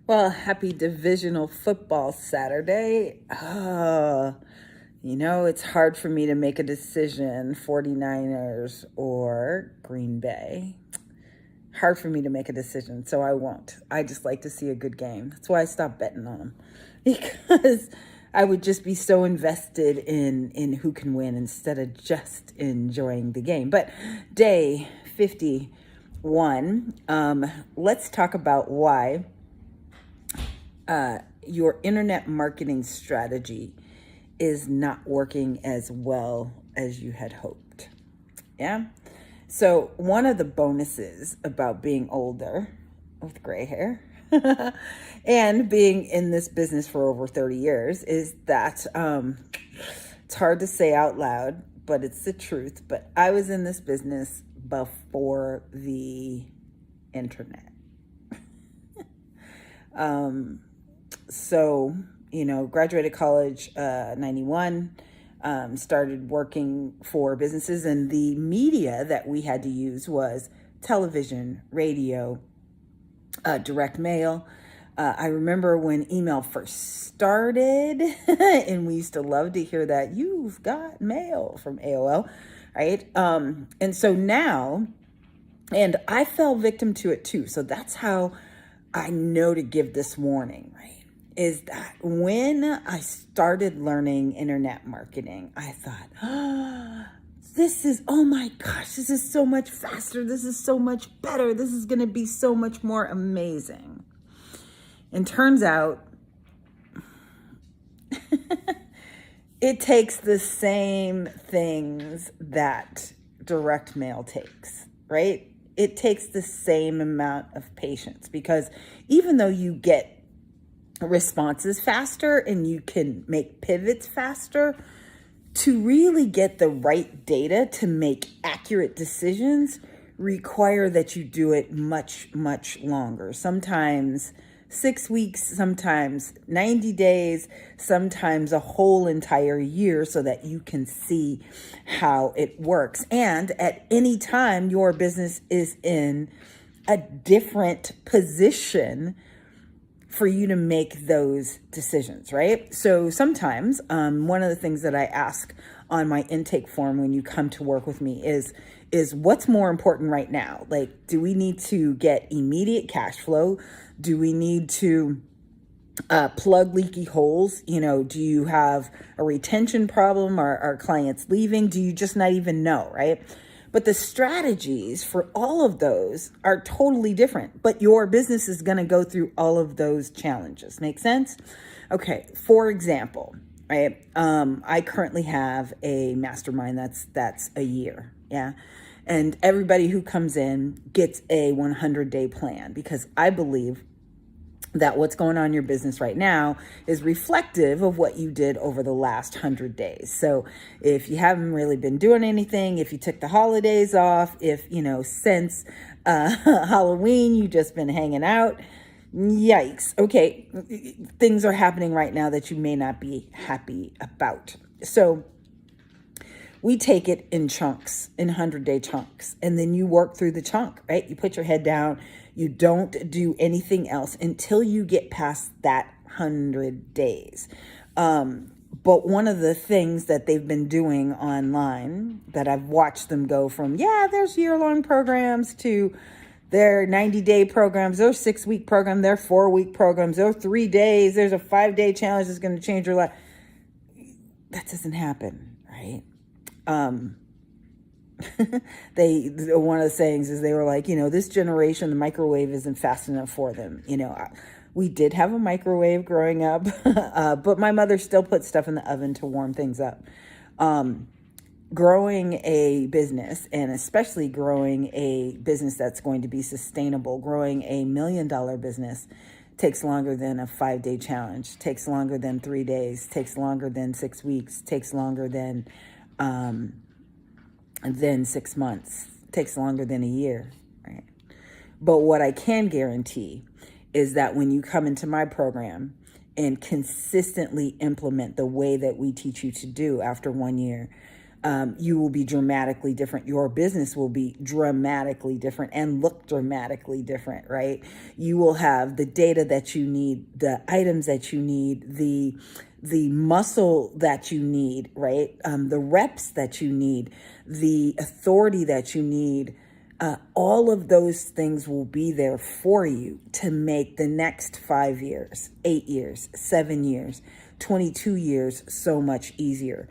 Well, happy divisional football Saturday. It's hard for me to make a decision, 49ers or Green Bay. Hard for me to make a decision, so I won't. I just like to see a good game. That's why I stopped betting on them because I would just be so invested in who can win instead of just enjoying the game. But day 51, let's talk about why your internet marketing strategy is not working as well as you had hoped. Yeah. So one of the bonuses about being older with gray hair and being in this business for over 30 years is that it's hard to say out loud, but it's the truth. But I was in this business before the internet. So, graduated college, 91, started working for businesses, and the media that we had to use was television, radio, direct mail. I remember when email first started and we used to love to hear that you've got mail from AOL, right? And so now, and I fell victim to it too. So that's how I know to give this warning, right? Is that when I started learning internet marketing, I thought, oh my gosh, this is so much faster. This is so much better. This is going to be so much more amazing. And turns out it takes the same things that direct mail takes, right? It takes the same amount of patience, because even though you get responses faster and you can make pivots faster, to really get the right data to make accurate decisions require that you do it much, much longer. Sometimes 6 weeks, sometimes 90 days, sometimes a whole entire year, so that you can see how it works. And at any time, your business is in a different position for you to make those decisions, right? So sometimes one of the things that I ask on my intake form when you come to work with me is what's more important right now? Like, do we need to get immediate cash flow? Do we need to plug leaky holes? Do you have a retention problem? Are clients leaving? Do you just not even know, right? But the strategies for all of those are totally different, but your business is going to go through all of those challenges. Make sense? Okay. For example, right? I currently have a mastermind that's a year. Yeah. And everybody who comes in gets a 100-day plan, because I believe that what's going on in your business right now is reflective of what you did over the last 100 days. So if you haven't really been doing anything, if you took the holidays off, if, since Halloween, you just been hanging out, yikes. Okay. Things are happening right now that you may not be happy about. So we take it in chunks, in 100-day chunks, and then you work through the chunk, right? You put your head down. You don't do anything else until you get past that 100 days. But one of the things that they've been doing online that I've watched them go from, there's year-long programs, to their 90-day programs, their 6-week program, their 4-week programs, their 3 days, there's a 5-day challenge that's going to change your life. That doesn't happen, right? One of the sayings is they were like, this generation, the microwave isn't fast enough for them. We did have a microwave growing up, but my mother still put stuff in the oven to warm things up. Growing a business, and especially growing a business that's going to be sustainable, growing a $1 million business, takes longer than a 5-day challenge, takes longer than 3 days, takes longer than 6 weeks, takes longer than 6 months, takes longer than a year, right? But what I can guarantee is that when you come into my program and consistently implement the way that we teach you to do after 1 year, you will be dramatically different. Your business will be dramatically different and look dramatically different, right? You will have the data that you need, the items that you need, the muscle that you need, right? The reps that you need, the authority that you need. All of those things will be there for you to make the next 5 years, 8 years, 7 years, 22 years so much easier.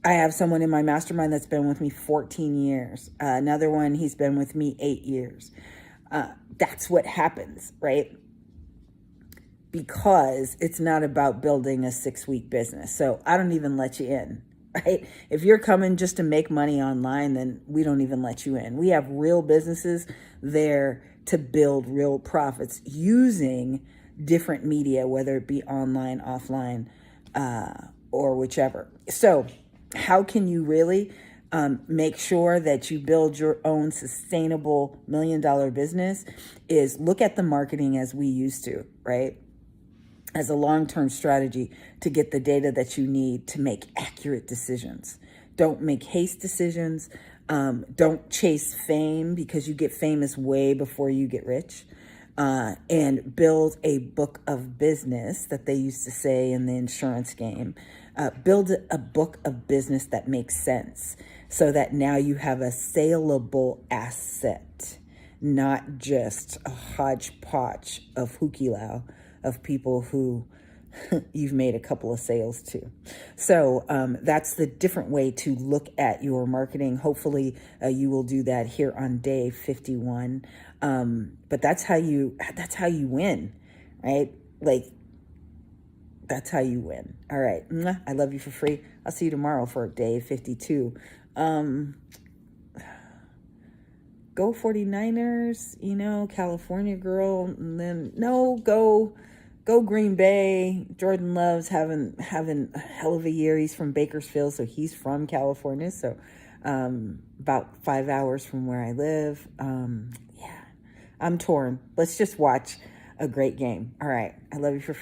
I have someone in my mastermind that's been with me 14 years. Another one, he's been with me 8 years. That's what happens, right? Because it's not about building a 6-week business. So I don't even let you in, right? If you're coming just to make money online, then we don't even let you in. We have real businesses there to build real profits using different media, whether it be online, offline, or whichever. So how can you really make sure that you build your own sustainable $1 million business is look at the marketing as we used to, right? As a long-term strategy to get the data that you need to make accurate decisions. Don't make haste decisions. Don't chase fame, because you get famous way before you get rich. And build a book of business that they used to say in the insurance game. Build a book of business that makes sense so that now you have a saleable asset, not just a hodgepodge of hooky-low of people who you've made a couple of sales to. So that's the different way to look at your marketing. Hopefully you will do that here on day 51. But that's how you win, right? Like, that's how you win. All right. I love you for free. I'll see you tomorrow for day 52. Go 49ers, California girl. And then go Green Bay. Jordan Love's having a hell of a year. He's from Bakersfield, so he's from California. So about 5 hours from where I live. Yeah, I'm torn. Let's just watch a great game. All right. I love you for